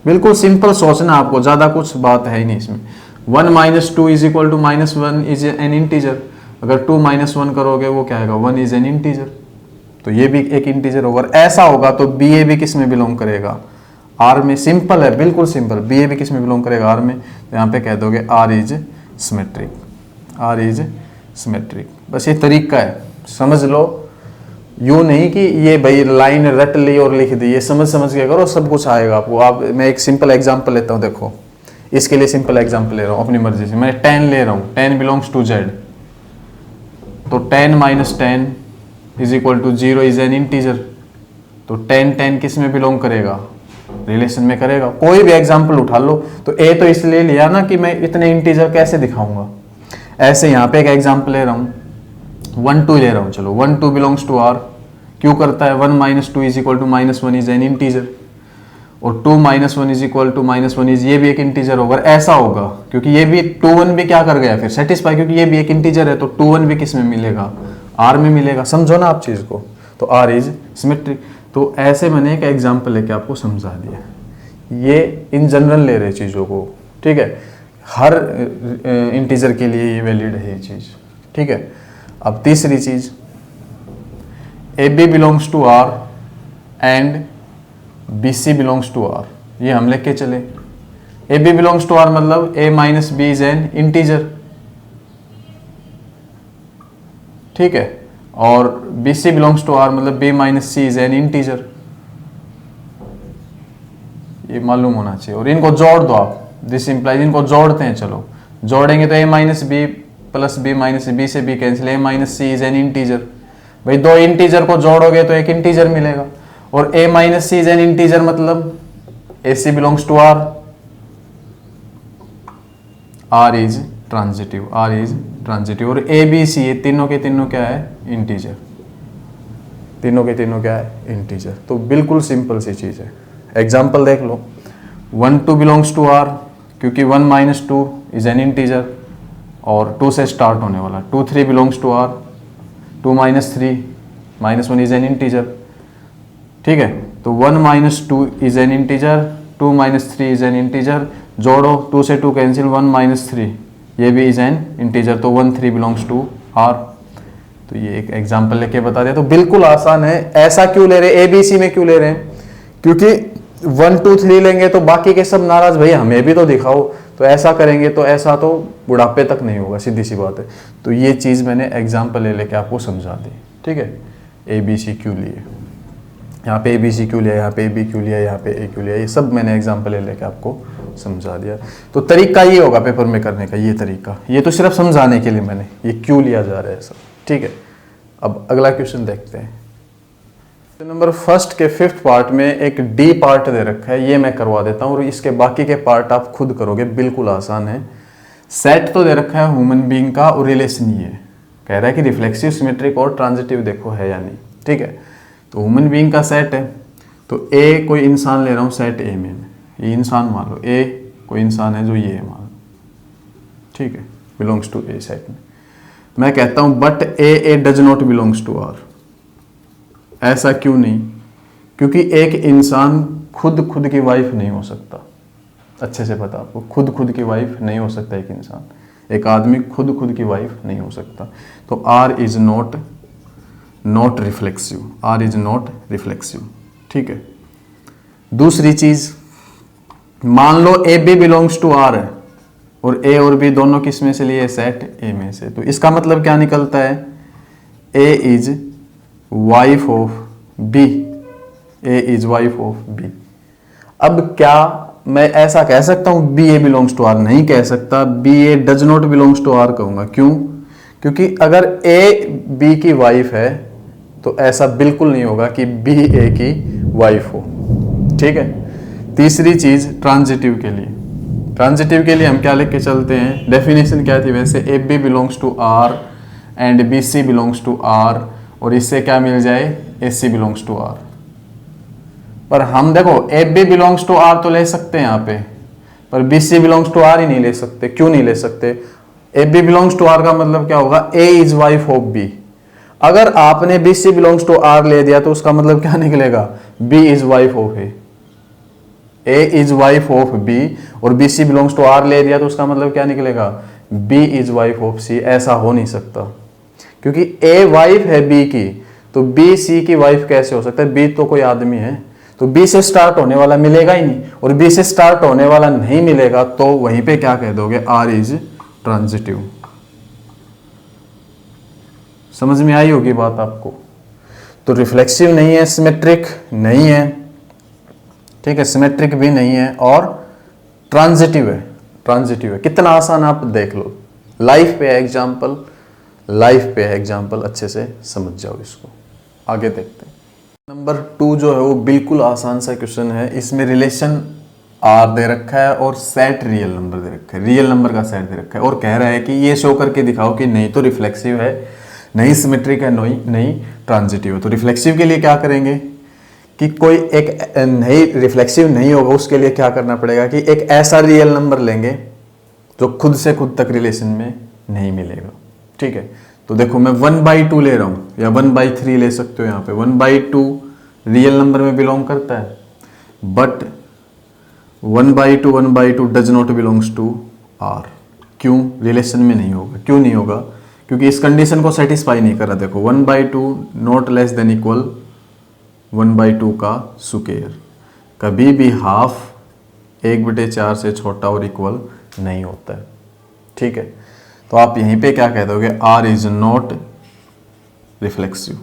बिल्कुल सिंपल सोचना आपको, ज्यादा कुछ बात है ही नहीं इसमें। 1 - 2 is equal to -1 is an integer. अगर 2 - 1 करोगे वो क्या आएगा? 1 इज एन इंटीजर। तो ये भी एक इंटीजर होगा। ऐसा होगा तो BA भी किस में बिलोंग करेगा? R में। सिंपल है, बिल्कुल सिंपल। BA भी किस में बिलोंग करेगा? R में। तो यहाँ पे कह दोगे R is symmetric, R is symmetric. बस ये तरीका है, समझ लो। यूं नहीं कि ये भाई लाइन रट ली और लिख दी, ये समझ के करो, सब कुछ आएगा आपको। आप, मैं एक सिंपल एग्जांपल लेता हूँ। देखो इसके लिए सिंपल एग्जांपल ले रहा हूँ अपनी मर्जी से। मैं 10 ले रहा हूँ, 10 बिलोंग्स टू Z, तो 10 - 10 is equal to 0 is an integer. तो 10 किस में बिलोंग करेगा? रिलेशन में करेगा। कोई भी एग्जांपल उठा लो। तो A तो इसलिए लिया ना कि मैं इतने इंटीजर कैसे दिखाऊंगा। ऐसे यहाँ पे एक एग्जांपल ले रहा हूँ, 1 2 ले रहा हूँ। चलो 1 2 बिलोंग्स टू R। क्यों करता है? 1 - 2 is equal to -1 is an integer, और 2 - 1 इज इक्वल टू -1 इज, ये भी एक इंटीजर होगा। ऐसा होगा क्योंकि ये भी 2 1 भी क्या कर गया फिर? सेटिस्फाई, क्योंकि ये भी एक इंटीजर है। तो 2 1 भी किस में मिलेगा? R में मिलेगा। समझो ना आप चीज को। तो R इज सिमेट्रिक। तो ऐसे मैंने एक एग्जांपल लेके आपको समझा दिया। ये इन जनरल ले रहे चीजों को, ठीक है। हर इंटीजर के लिए ये वैलिड है ये चीज, ठीक है। अब तीसरी चीज, AB belongs to R and BC belongs to R। ये हम लेके चले। AB बिलोंग्स टू R मतलब A minus B is an integer, ठीक है। और B C belongs to R मतलब B minus C is an integer, ये मालूम होना चाहिए। और इनको जोड़ दो आप, दिस इंप्लाइज, इनको जोड़ते हैं, चलो जोड़ेंगे तो A minus B plus B minus B से B cancel, A minus C is an integer. भाई दो इंटीजर को जोड़ोगे तो एक इंटीजर मिलेगा, और A minus C is an integer मतलब A C belongs to R, R is transitive, R is transitive. और ए बी सी ये तीनों के तीनों क्या है, इंटीजर, तीनों के तीनों क्या है, इंटीजर। तो बिल्कुल सिंपल सी चीज है। एग्जाम्पल देख लो, 1 2 बिलोंग्स टू आर क्योंकि 1 माइनस 2 इज एन इंटीजर और 2 से स्टार्ट होने वाला। 2 3 belongs to R, 2 minus 3 minus 1 is an integer, ठीक है। तो 1 minus 2 is an integer, 2 minus 3 is an integer, जोड़ो 2 से 2 कैंसिल, 1 माइनस 3 ये भी इज एन इंटीजर, तो 1 3 बिलोंग्स टू आर। तो ये एक एग्जाम्पल लेके बता दिया। तो बिल्कुल आसान है। ऐसा क्यों ले रहे, ए बी सी में क्यों ले रहे हैं, क्योंकि 1 2 3 लेंगे तो बाकी के सब नाराज, भाई हमें भी तो दिखाओ, तो ऐसा करेंगे तो ऐसा तो बुढ़ापे तक नहीं होगा, सीधी सी बात है। तो ये चीज़ मैंने एग्जाम्पल ले लेके आपको समझा दी, ठीक है। ए बी सी क्यों लिए, यहाँ पे ए बी सी क्यों लिया, यहाँ पे ए बी क्यों लिया, यहाँ पे ए क्यों लिया, ये सब मैंने एग्जाम्पल ले लेके आपको समझा दिया। तो तरीका ये होगा पेपर में करने का, ये तरीका, ये तो सिर्फ समझाने के लिए मैंने ये क्यों लिया जा रहा है सब, ठीक है। अब अगला क्वेश्चन देखते हैं। नंबर फर्स्ट के 5th पार्ट में एक डी पार्ट दे रखा है, ये मैं करवा देता हूँ और इसके बाकी के पार्ट आप खुद करोगे, बिल्कुल आसान है। सेट तो दे रखा है ह्यूमन बीइंग का और रिलेशन ये कह रहा है कि रिफ्लेक्सिव, सिमेट्रिक और ट्रांजिटिव देखो है या नहीं, ठीक है। तो ह्यूमन बीइंग का सेट है, तो ए कोई इंसान ले रहा हूँ सेट ए में, ये इंसान मान लो, ए कोई इंसान है जो ये है मान लो, ठीक है, बिलोंग्स टू ए सेट में। मैं कहता हूँ but A does not belongs to R. ऐसा क्यों नहीं, क्योंकि एक इंसान खुद की वाइफ नहीं हो सकता, अच्छे से पता आपको, खुद की वाइफ नहीं हो सकता एक इंसान, एक आदमी खुद की वाइफ नहीं हो सकता। तो R is not reflexive, R is not reflexive, ठीक है। दूसरी चीज, मान लो A B belongs to R है और ए और बी दोनों किस में से लिए, सेट ए में से, तो इसका मतलब क्या निकलता है, A is wife of B, A is wife of B. अब क्या मैं ऐसा कह सकता हूं B A belongs to R, नहीं कह सकता, B A does not belongs to R कहूंगा। क्यों, क्योंकि अगर ए बी की वाइफ है तो ऐसा बिल्कुल नहीं होगा कि बी ए की वाइफ हो, ठीक है। तीसरी चीज ट्रांजिटिव के लिए, ट्रांजिटिव के लिए हम क्या लिख के चलते हैं, डेफिनेशन क्या थी वैसे, A B belongs to R and B C belongs to R, और इससे क्या मिल जाए, A C belongs to R. पर हम देखो A B belongs to R तो ले सकते हैं यहाँ पे, पर B C belongs to R ही नहीं ले सकते। क्यों नहीं ले सकते, A B belongs to R का मतलब क्या होगा, A is wife of B. अगर आपने B C belongs to R ले दिया तो उसका मतलब क्या निकलेगा, B is wife of A is wife of B, और B C belongs to R ले दिया तो उसका मतलब क्या निकलेगा, B is wife of C. ऐसा हो नहीं सकता, क्योंकि ए वाइफ है बी की, तो बी सी की वाइफ कैसे हो सकता है, बी तो कोई आदमी है, तो बी से स्टार्ट होने वाला मिलेगा ही नहीं, और बी से स्टार्ट होने वाला नहीं मिलेगा तो वहीं पे क्या कह दोगे, आर इज ट्रांजिटिव। समझ में आई होगी बात आपको। तो रिफ्लेक्सिव नहीं है, सिमेट्रिक नहीं है, ठीक है, सिमेट्रिक भी नहीं है, और ट्रांजिटिव है, ट्रांजिटिव है। कितना आसान आप देख लो, लाइफ पे एग्जाम्पल, लाइफ पे एग्जाम्पल, अच्छे से समझ जाओ इसको। आगे देखते हैं। नंबर 2 जो है वो बिल्कुल आसान सा क्वेश्चन है। इसमें रिलेशन आर दे रखा है और सेट रियल नंबर दे रखा है, रियल नंबर का सेट दे रखा है, और कह रहा है कि ये शो करके दिखाओ कि नहीं तो रिफ्लेक्सिव है, नहीं सिमेट्रिक है, नहीं ट्रांजिटिव है। तो रिफ्लेक्सिव के लिए क्या करेंगे कि कोई एक नहीं रिफ्लेक्सिव नहीं होगा, उसके लिए क्या करना पड़ेगा कि एक ऐसा रियल नंबर लेंगे जो खुद से खुद तक रिलेशन में नहीं मिलेगा, ठीक है। तो देखो मैं 1/2 ले रहा हूँ या 1/3 ले सकते हो, यहाँ पे 1/2 रियल नंबर में बिलोंग करता है, but 1/2 does not belongs to R. क्यों, रिलेशन में नहीं होगा। क्यों नहीं होगा, क्योंकि इस कंडीशन को सेटिस्फाई नहीं कर रहा। देखो 1/2 नॉट लेस देन इक्वल 1/2 का स्क्वायर, कभी भी हाफ 1/4 से छोटा और इक्वल नहीं होता है, ठीक है। तो आप यहीं पे क्या कह दोगे, आर इज नॉट रिफ्लेक्सिव।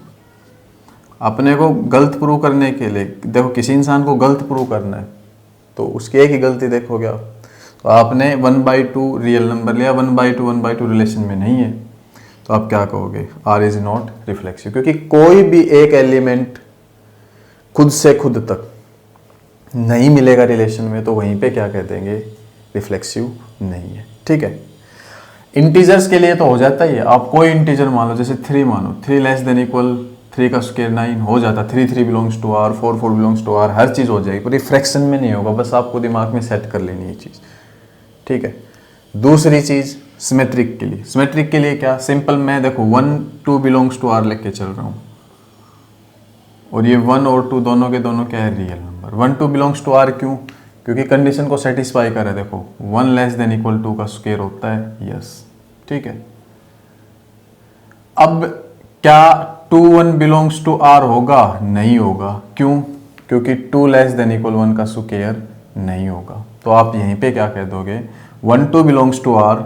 अपने को गलत प्रूव करने के लिए, देखो किसी इंसान को गलत प्रूव करना है तो उसकी एक ही गलती देखोगे आप, तो आपने 1/2 रियल नंबर लिया, 1/2 रिलेशन में नहीं है, तो आप क्या कहोगे, आर इज नॉट रिफ्लेक्सिव। क्योंकि कोई भी एक एलिमेंट खुद से खुद तक नहीं मिलेगा रिलेशन में, तो वहीं पे क्या कह देंगे, रिफ्लेक्सिव नहीं है। ठीक है, इंटीजर्स के लिए तो हो जाता ही है। आप कोई इंटीजर मान लो, जैसे 3 मानो, 3 लेस देन इक्वल 3 का स्क्वायर 9 हो जाता, 3 belongs to R, 4 belongs to R, हर चीज़ हो जाएगी, पर फ्रैक्शन में नहीं होगा। बस आपको दिमाग में सेट कर लेनी है चीज़। ठीक है, दूसरी चीज़ सिमेट्रिक के लिए, सिमेट्रिक के लिए क्या, सिंपल, मैं देखो 1 2 बिलोंग्स टू आर लेके चल रहा हूँ, और ये 1 और 2 दोनों के दोनों क्या है, real number. 1 2 belongs to R, क्यों, क्योंकि कंडीशन को सेटिस्फाई करे। देखो 1 लेस देन इक्वल 2 का स्क्वायर होता है, यस। ठीक है, अब क्या 2 1 बिलोंग्स टू आर होगा, नहीं होगा, क्यों, क्योंकि 2 लेस देन इक्वल 1 का स्क्वायर नहीं होगा। तो आप यहीं पे क्या कह दोगे, 1 2 बिलोंग्स टू आर।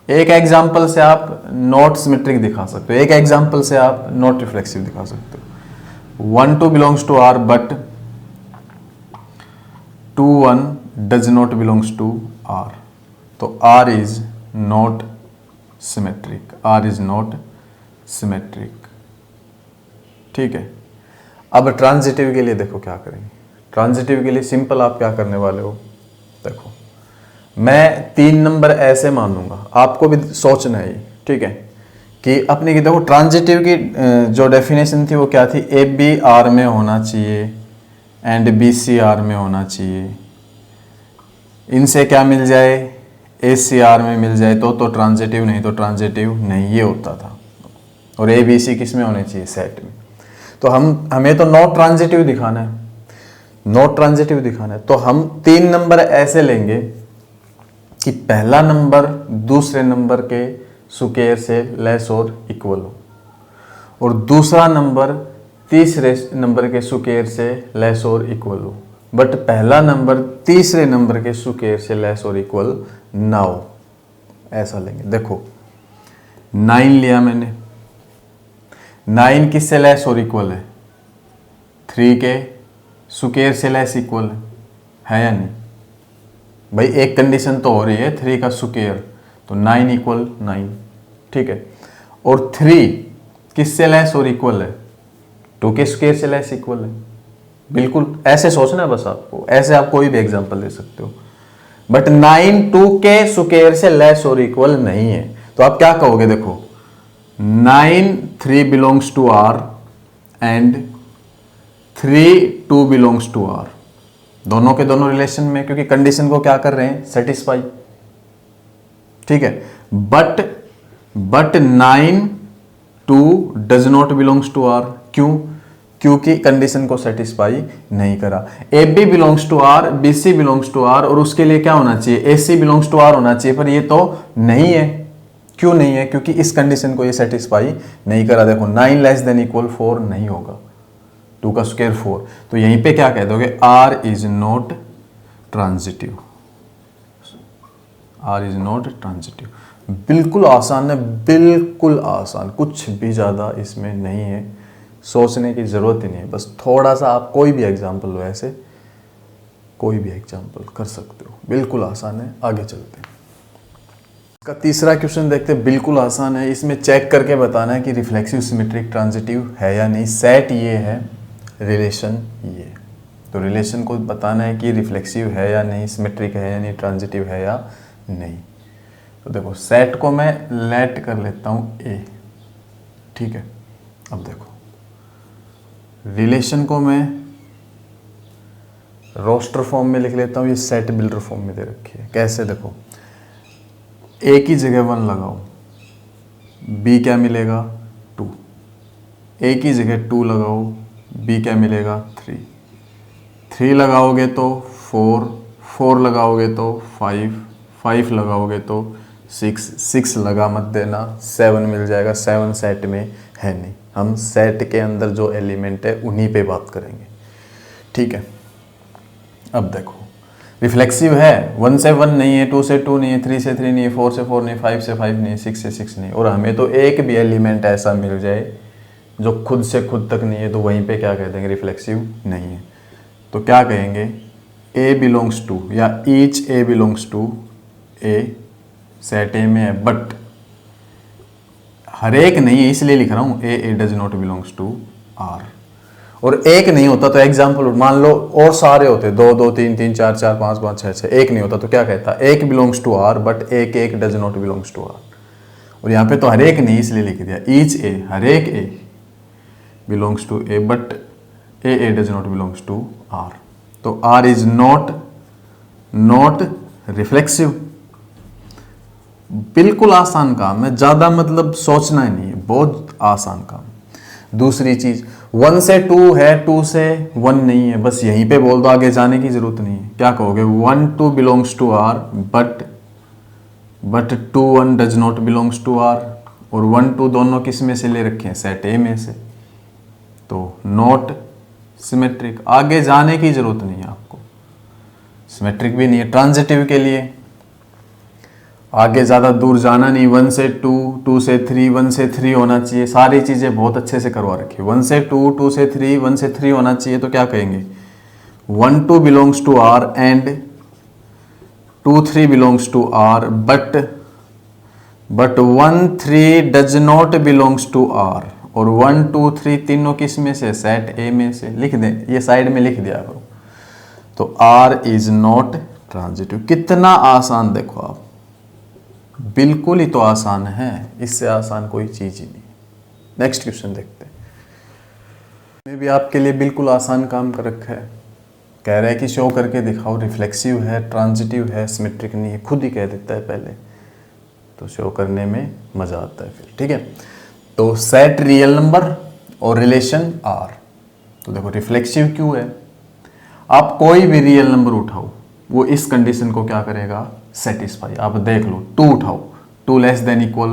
एक एग्जाम्पल से आप नॉट सिमेट्रिक दिखा सकते हो, एक एग्जाम्पल से आप नॉट रिफ्लेक्सिव दिखा सकते हो। 1 2 belongs to R but 2 1 does not belongs to R, तो R is not symmetric, R is not symmetric. ठीक है, अब ट्रांजिटिव के लिए देखो क्या करेंगे। ट्रांजिटिव के लिए सिंपल, आप क्या करने वाले हो, देखो मैं 3 नंबर ऐसे मानूंगा, आपको भी सोचना है। ठीक है, कि अपने की देखो ट्रांजिटिव की जो डेफिनेशन थी वो क्या थी, ए बी आर में होना चाहिए एंड बी सी आर में होना चाहिए। इनसे क्या मिल जाए, ए सी आर में मिल जाए तो ट्रांजिटिव, नहीं तो ट्रांजिटिव नहीं, ये होता था। और ए बी सी किस में होने चाहिए, सेट में। तो हमें तो नॉट ट्रांजिटिव दिखाना है, नॉट ट्रांजिटिव दिखाना है, तो हम 3 नंबर ऐसे लेंगे कि पहला नंबर दूसरे नंबर के स्क्वायर से लेस और इक्वल हो, और दूसरा नंबर तीसरे नंबर के स्क्वायर से लेस और इक्वल हो, बट पहला नंबर तीसरे नंबर के स्क्वायर से लेस और इक्वल ना हो, ऐसा लेंगे। देखो 9 लिया मैंने, 9 किससे लेस और इक्वल है, 3 के स्क्वायर से लेस इक्वल है या नहीं भाई, एक कंडीशन तो हो रही है 3 का स्क्वायर, तो 9 इक्वल 9। ठीक है, और 3 किससे लेस और इक्वल है, 2 के स्क्वायर से लेस इक्वल है। बिल्कुल ऐसे सोचना है बस आपको, ऐसे आप कोई भी एग्जांपल दे सकते हो, बट 9 2 के स्क्वायर से लेस और इक्वल नहीं है। तो आप क्या कहोगे, देखो 9 3 belongs to R and 3 2 belongs to R, दोनों के दोनों रिलेशन में, क्योंकि कंडीशन को क्या कर रहे हैं, सेटिस्फाई। ठीक है, but 9 2 does not belongs to R, क्यों, क्योंकि कंडीशन को सेटिस्फाई नहीं करा। A B belongs to R, B C belongs to R, और उसके लिए क्या होना चाहिए, A C belongs to R होना चाहिए, पर ये तो नहीं है। क्यों नहीं है, क्योंकि इस कंडीशन को ये सेटिस्फाई नहीं करा। देखो 9 लेस देन इक्वल 4 नहीं होगा, 2 का स्क्वायर 4, तो यहीं पे क्या कह दोगे, R is not transitive, R is not transitive. बिल्कुल आसान है, बिल्कुल आसान, कुछ भी ज़्यादा इसमें नहीं है, सोचने की ज़रूरत ही नहीं है। बस थोड़ा सा आप कोई भी एग्जाम्पल लो, ऐसे कोई भी एग्जाम्पल कर सकते हो, बिल्कुल आसान है। आगे चलते हैं, इसका तीसरा क्वेश्चन देखते हैं, बिल्कुल आसान है। इसमें चेक करके बताना है कि रिफ्लेक्सिव सिमेट्रिक ट्रांजिटिव है या नहीं। सेट ये है, रिलेशन ये, तो रिलेशन को बताना है कि रिफ्लेक्सिव है या नहीं, सिमेट्रिक है या नहीं, ट्रांजिटिव है या नहीं। तो देखो सेट को मैं लेट कर लेता हूँ ए, ठीक है। अब देखो रिलेशन को मैं रोस्टर फॉर्म में लिख लेता हूँ, ये सेट बिल्डर फॉर्म में दे रखी है। कैसे, देखो ए की जगह 1 लगाओ, बी क्या मिलेगा 2, ए की जगह 2 लगाओ, बी क्या मिलेगा 3, 3 लगाओगे तो 4, 4 लगाओगे तो 5, 5 लगाओगे तो 6, 6 लगा मत देना, 7 मिल जाएगा। 7 सेट में है नहीं, हम सेट के अंदर जो एलिमेंट है उन्हीं पे बात करेंगे, ठीक है। अब देखो रिफ्लेक्सिव है, 1 से 1 नहीं है, 2 से 2 नहीं है, 3 से 3 नहीं है, 4 से 4 नहीं, 5 से 5 नहीं है, 6 से 6 नहीं, और हमें तो एक भी एलिमेंट ऐसा मिल जाए जो खुद से खुद तक नहीं है, तो वहीं पे क्या कह देंगे, रिफ्लेक्सिव नहीं है। तो क्या कहेंगे, ए बिलोंग्स टू, या each A belongs to A, set A में है, बट हर एक नहीं है, इसलिए लिख रहा हूँ A does not belongs to R. और एक नहीं होता तो एग्जाम्पल मान लो और सारे होते, 2 2 3 3 4 4 5 5 6 6, एक नहीं होता तो क्या कहता, एक बिलोंग्स टू आर, बट एक does not belongs to R. और यहाँ पे तो हर एक नहीं, इसलिए लिख दिया ईच ए, हर एक A belongs to A, but A does not belongs to R. तो आर इज नॉट रिफ्लेक्सिव। बिल्कुल आसान काम है, ज्यादा मतलब सोचना ही नहीं है, बहुत आसान काम। दूसरी चीज, 1 से 2 है, 2 से 1 नहीं है, बस यहीं पे बोल दो, आगे जाने की जरूरत नहीं है। क्या कहोगे, 1 2 belongs to R, but 2 1 does not belongs to R. और 1 2 दोनों किस में से ले रखे हैं, सेट ए में से, तो नॉट सिमेट्रिक। आगे जाने की जरूरत नहीं है आपको, सिमेट्रिक भी नहीं है। ट्रांजिटिव के लिए आगे ज़्यादा दूर जाना नहीं, 1 से 2, 2 से 3, 1 से 3 होना चाहिए, सारी चीज़ें बहुत अच्छे से करवा रखी है। 1 से 2, 2 से 3, 1 से 3 होना चाहिए, तो क्या कहेंगे, 1 2 belongs to R and 2 3 belongs to R, but 1 3 does not belongs to R. और 1 2 3 तीनों किस में से, सेट ए में से। लिख दें, ये साइड में लिख दिया करो। तो आर इज नॉट ट्रांजिटिव। कितना आसान देखो आप, बिल्कुल ही तो आसान है, इससे आसान कोई चीज ही नहीं। नेक्स्ट क्वेश्चन देखते हैं। मैं भी आपके लिए बिल्कुल आसान काम कर रखा है, कह रहा है कि शो करके दिखाओ, रिफ्लेक्सिव है, ट्रांजिटिव है, सिमेट्रिक नहीं है, खुद ही कह देता है पहले, तो शो करने में मजा आता है फिर। ठीक है, तो सेट रियल नंबर और रिलेशन आर। तो देखो रिफ्लेक्सिव क्यों है, आप कोई भी रियल नंबर उठाओ, वो इस कंडीशन को क्या करेगा, सेटिस्फाई। आप देख लो, 2 उठाओ, 2 लेस देन इक्वल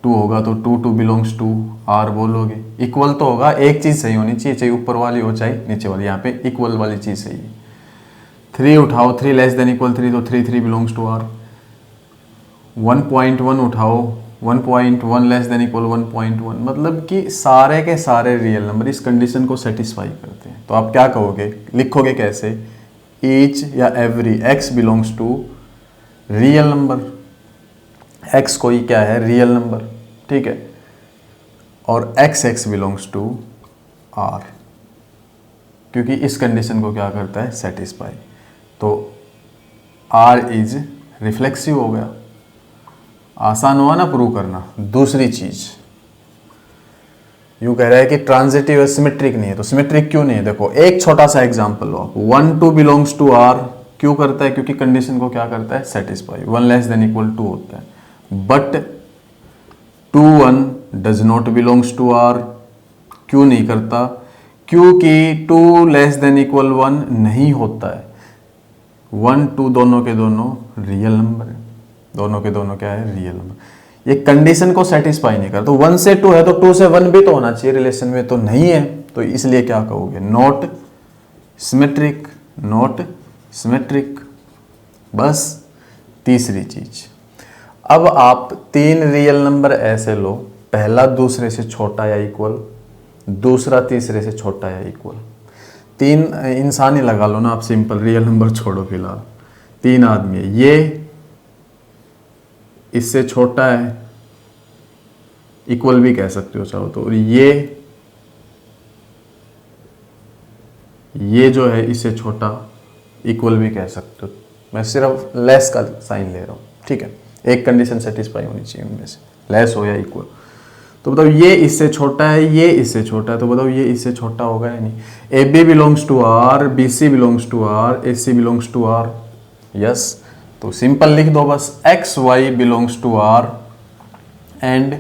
2 होगा, तो 2 2 बिलोंग्स टू आर बोलोगे। इक्वल तो होगा, एक चीज सही होनी चाहिए, चाहे ऊपर वाली हो चाहे नीचे वाली, यहाँ पे इक्वल वाली चीज सही है। 3 उठाओ, 3 लेस देन इक्वल 3, तो 3 3 बिलोंग्स टू आर। 1.1 उठाओ, 1.1 लेस देन इक्वल 1.1, मतलब कि सारे के सारे रियल नंबर इस कंडीशन को सेटिस्फाई करते हैं। तो आप क्या कहोगे, लिखोगे कैसे, ईच या every X belongs to real number. X कोई क्या है, रियल नंबर, ठीक है, और एक्स बिलोंग्स टू आर, क्योंकि इस कंडीशन को क्या करता है, सेटिस्फाई। तो आर इज रिफ्लेक्सिव हो गया। आसान हुआ ना प्रूव करना। दूसरी चीज, यूं कह रहा है कि ट्रांजिटिव है, सिमेट्रिक नहीं है, तो सिमेट्रिक क्यों नहीं है, देखो एक छोटा सा एग्जांपल लो आप। 1 2 बिलोंग्स टू आर क्यों करता है, क्योंकि कंडीशन को क्या करता है, सेटिस्फाई। 1 लेस देन इक्वल 2 होता है, but 2 1 does not belongs to R क्यों नहीं करता, क्योंकि 2 लेस देन इक्वल 1 नहीं होता है। 1 2 दोनों के दोनों रियल नंबर है, दोनों के दोनों क्या है, रियल नंबर। ये कंडीशन को सेटिस्फाई नहीं करता। तो 1 से 2 है, तो 2 से 1 भी तो होना चाहिए रिलेशन में, तो नहीं है, तो इसलिए क्या कहोगे, नॉट सिमेट्रिक, नॉट सिमेट्रिक। बस तीसरी चीज, अब आप 3 रियल नंबर ऐसे लो, पहला दूसरे से छोटा या इक्वल, दूसरा तीसरे से छोटा या इक्वल। 3 इंसान ही लगा लो ना आप, सिंपल, रियल नंबर छोड़ो फिलहाल। 3 आदमी है, ये इससे छोटा है, इक्वल भी कह सकते हो चाहो तो, और ये जो है इससे छोटा, इक्वल भी कह सकते हो। मैं सिर्फ लेस का साइन ले रहा हूँ, ठीक है, एक कंडीशन सेटिस्फाई होनी चाहिए उनमें से, लेस हो या इक्वल। तो बताओ ये इससे छोटा है, ये इससे छोटा है, तो बताओ ये इससे छोटा होगा या नहीं। A B belongs to R, B C belongs to R, A C belongs to R, yes. तो सिंपल लिख दो बस, X Y belongs to R, and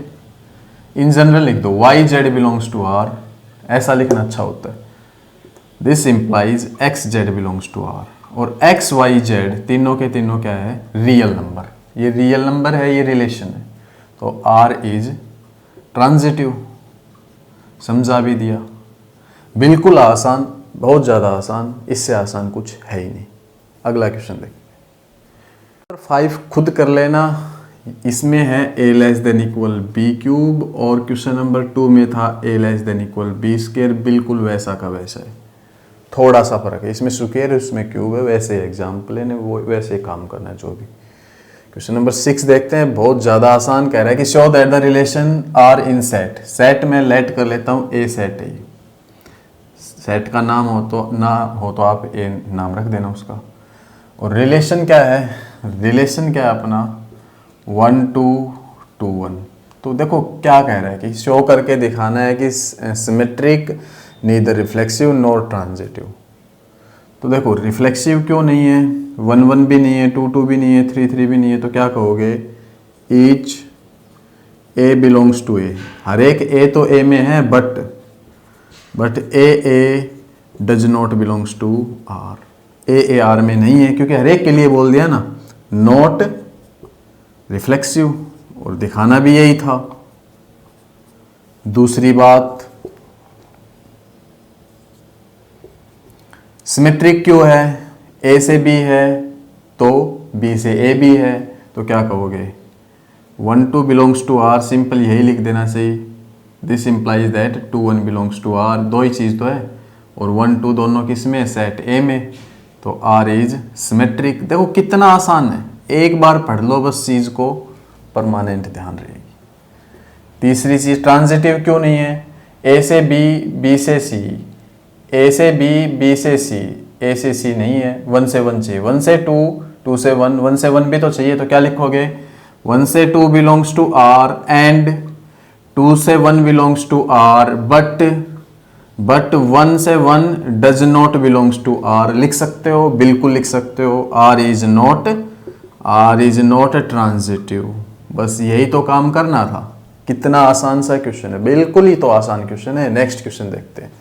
in general लिख दो Y Z belongs to R. ऐसा लिखना अच्छा होता है। This implies X Z belongs to R, और एक्स वाई जेड तीनों के तीनों क्या है, रियल नंबर। ये रियल नंबर है, ये रिलेशन है, तो आर इज ट्रांजिटिव। समझा भी दिया, बिल्कुल आसान, बहुत ज़्यादा आसान, इससे आसान कुछ है ही नहीं। अगला क्वेश्चन देखते हैं। 5 खुद कर लेना, इसमें है a less than equal B cube, और क्वेश्चन नंबर 2 में था a less than equal B square, बिल्कुल वैसा का वैसा है, थोड़ा सा फर्क है, इसमें स्क्वायर है उसमें क्यूब है, वैसे एग्जाम्पल है वो वैसे काम करना है जो भी। क्वेश्चन नंबर 6 देखते हैं, बहुत ज़्यादा आसान कह रहा है कि show that the relation R in set. Set में लेट कर लेता हूँ ए सेट है, सेट का नाम हो तो आप ए नाम रख देना उसका। और रिलेशन क्या है, रिलेशन क्या है अपना 1 to 2 1। तो देखो क्या कह रहा है कि शो करके दिखाना है कि symmetric neither reflexive nor transitive. तो देखो रिफ्लेक्सिव क्यों नहीं है, 1 1 भी नहीं है, 2 2 भी नहीं है, 3 3 भी नहीं है, तो क्या कहोगे, each A belongs to A. हर एक ए तो ए में है, but A does not belongs to R. A R में नहीं है, क्योंकि हर एक के लिए बोल दिया ना नॉट रिफ्लेक्सिव, और दिखाना भी यही था। दूसरी बात, सिमेट्रिक क्यों है, ए से बी है तो बी से ए भी है, तो क्या कहोगे 1 2 बिलोंग्स टू आर, सिंपल यही लिख देना चाहिए। This implies that 2 1 belongs to R, दो ही चीज़ तो है, और 1 2 दोनों किस में, सेट ए में, तो आर इज सिमेट्रिक। देखो कितना आसान है, एक बार पढ़ लो बस चीज़ को, परमानेंट ध्यान रहेगी। तीसरी चीज़, ट्रांजिटिव क्यों नहीं है, ए से बी, बी से सी, ए से बी, बी से सी, ए से सी नहीं है, 1 से 1 चाहिए, 1 से 2, 2 से 1, 1 से 1 भी तो चाहिए, तो क्या लिखोगे 1 से 2 बिलोंग्स टू आर एंड 2 से 1 बिलोंग्स टू आर, बट 1 से 1 does not belongs to R. लिख सकते हो, बिल्कुल लिख सकते हो, आर इज नॉट ट्रांजिटिव। बस यही तो काम करना था। कितना आसान सा क्वेश्चन है, बिल्कुल ही तो आसान क्वेश्चन है। नेक्स्ट क्वेश्चन देखते हैं।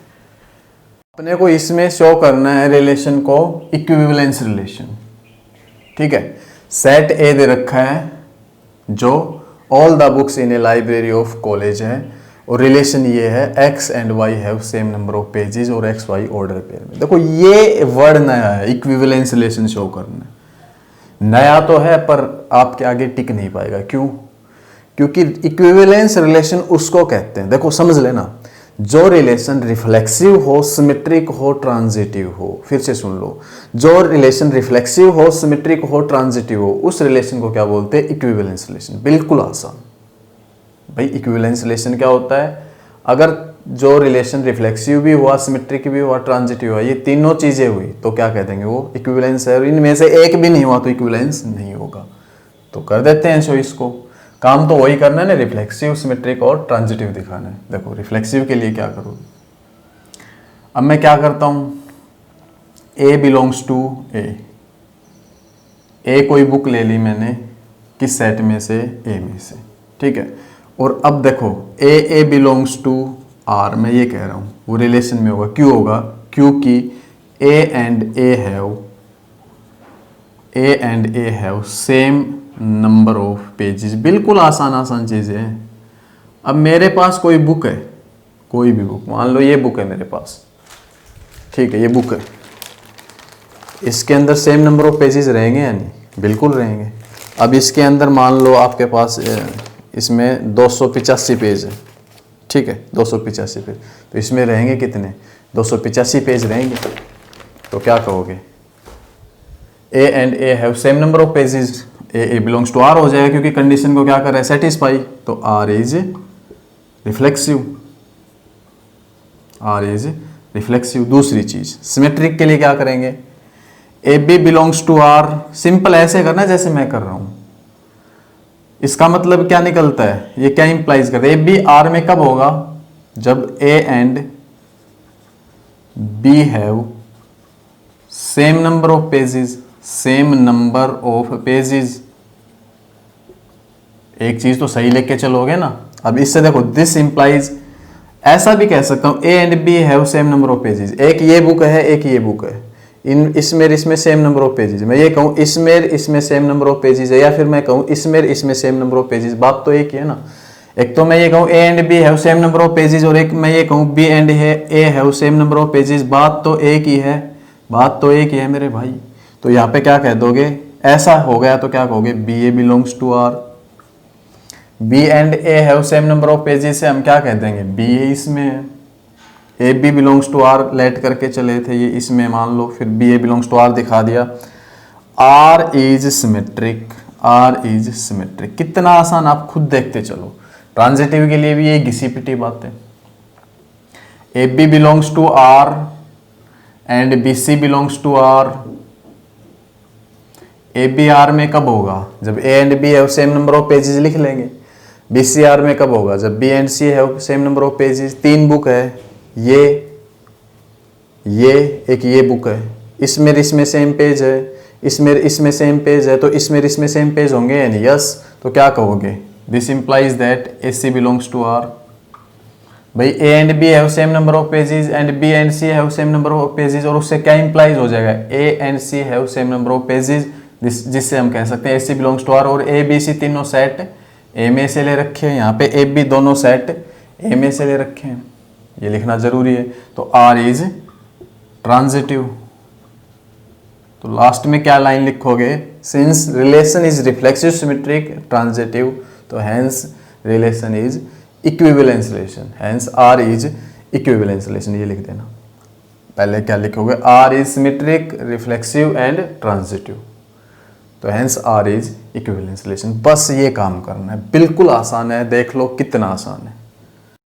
अपने को इसमें शो करना है रिलेशन को इक्विवेलेंस रिलेशन, ठीक है। सेट ए दे रखा है जो all the books in A library of college है, और रिलेशन ये है x and why have same number of pages और एक्स वाई ऑर्डर पेयर में। देखो ये वर्ड नया है, इक्विवेलेंस रिलेशन शो करना नया तो है, पर आपके आगे टिक नहीं पाएगा। क्यों? क्योंकि इक्विवेलेंस रिलेशन उसको कहते हैं, देखो समझ लेना, जो रिलेशन रिफ्लेक्सिव हो, सिमेट्रिक हो, ट्रांजिटिव हो। फिर से सुन लो, जो रिलेशन रिफ्लेक्सिव हो, सिमेट्रिक हो, ट्रांजिटिव हो, उस रिलेशन को क्या बोलते हैं, इक्विवेलेंस रिलेशन। बिल्कुल आसान भाई। इक्विवेलेंस रिलेशन क्या होता है, अगर जो रिलेशन रिफ्लेक्सिव भी हुआ, सिमेट्रिक भी हुआ, ट्रांजिटिव हुआ, ये तीनों चीजें हुई, तो क्या कह देंगे, वो इक्विवेलेंस है। और इनमें से एक भी नहीं हुआ तो इक्विवेलेंस नहीं होगा। तो कर देते हैं शो इसको। काम तो वही करना है ना, रिफ्लेक्सिव, सिमेट्रिक और ट्रांजिटिव दिखाना है। देखो रिफ्लेक्सिव के लिए क्या करोगे, अब मैं क्या करता हूं, ए बिलोंग्स टू ए कोई बुक ले ली मैंने, किस सेट में से, ए में से, ठीक है। और अब देखो ए बिलोंग्स टू आर, मैं ये कह रहा हूं, वो रिलेशन में होगा। क्यों होगा, क्योंकि ए and A have same number of pages. बिल्कुल आसान चीजें हैं। अब मेरे पास कोई बुक है, कोई भी बुक, मान लो ये बुक है मेरे पास, ठीक है, ये बुक है, इसके अंदर सेम नंबर ऑफ पेजेस रहेंगे या नहीं, बिल्कुल रहेंगे। अब इसके अंदर मान लो आपके पास इसमें 285 पेज है, ठीक है, 285 पेज, तो इसमें रहेंगे कितने, 285 पेज रहेंगे। तो क्या कहोगे, A and A have same number of pages, A belongs to R हो जाएगा, क्योंकि कंडीशन को क्या कर रहा है, सेटिस्फाई। तो आर इज रिफ्लेक्सिव। दूसरी चीज, सिमेट्रिक के लिए क्या करेंगे, A B belongs to R, simple ऐसे करना जैसे मैं कर रहा हूं। इसका मतलब क्या निकलता है, ये क्या इंप्लाइज करता है, ए बी आर में कब होगा, जब A and B have same number of pages. एक चीज तो सही लेके चलोगे ना। अब इससे देखो, दिस इंप्लाइज, ऐसा भी कह सकता हूं, A and B have same number of pages. एक ये बुक है, एक ये बुक है, इसमें सेम नंबर ऑफ पेजेस। मैं ये कहूं इसमें सेम नंबर ऑफ पेजेस है, या फिर मैं कहूं इसमें सेम नंबर ऑफ पेजेस, बात तो एक ही है ना। एक तो मैं ये कहूं A and B have same number of pages, और एक मैं ये कहूं B and A have same number of pages, बात तो एक ही है मेरे भाई। तो यहाँ पे क्या कह दोगे, ऐसा हो गया तो क्या कहोगे, B A belongs to R, B and A have same number of pages से हम क्या कह देंगे, बी ए इसमें है, A B belongs to R let करके चले थे, ये इसमें मान लो, फिर B A belongs to R दिखा दिया, R is symmetric, R is symmetric. कितना आसान, आप खुद देखते चलो। ट्रांजिटिव के लिए भी ये घिसी पिटी बात है। A B belongs to R and B C belongs to R, A B R में कब होगा, जब A and B have same number of pages लिख लेंगे। बी सी आर में कब होगा, जब B and C have same number of pages. तीन बुक है, ये एक ये बुक है, इसमें सेम पेज है, इसमें सेम पेज है, तो इसमें सेम पेज होंगे या नहीं, यस। तो क्या कहोगे, this implies that A C belongs to R. भाई A and B have same number of pages and B and C have same number of pages, और उससे क्या इंप्लाइज हो जाएगा, A and C have same number of pages, जिससे हम कह सकते हैं A C belongs to R. और ए बी सी तीनों सेट ए में से ले रखे हैं, यहाँ पे ए बी दोनों सेट ए में से ले रखे हैं, ये लिखना जरूरी है। तो आर इज ट्रांजिटिव। तो लास्ट में क्या लाइन लिखोगे, since relation is reflexive symmetric transitive, तो hence relation is equivalence relation, hence R is equivalence relation, ये लिख देना। पहले क्या लिखोगे, R is symmetric, reflexive and transitive, तो hence R is equivalence relation. बस ये काम करना है, बिल्कुल आसान है, देख लो कितना आसान है।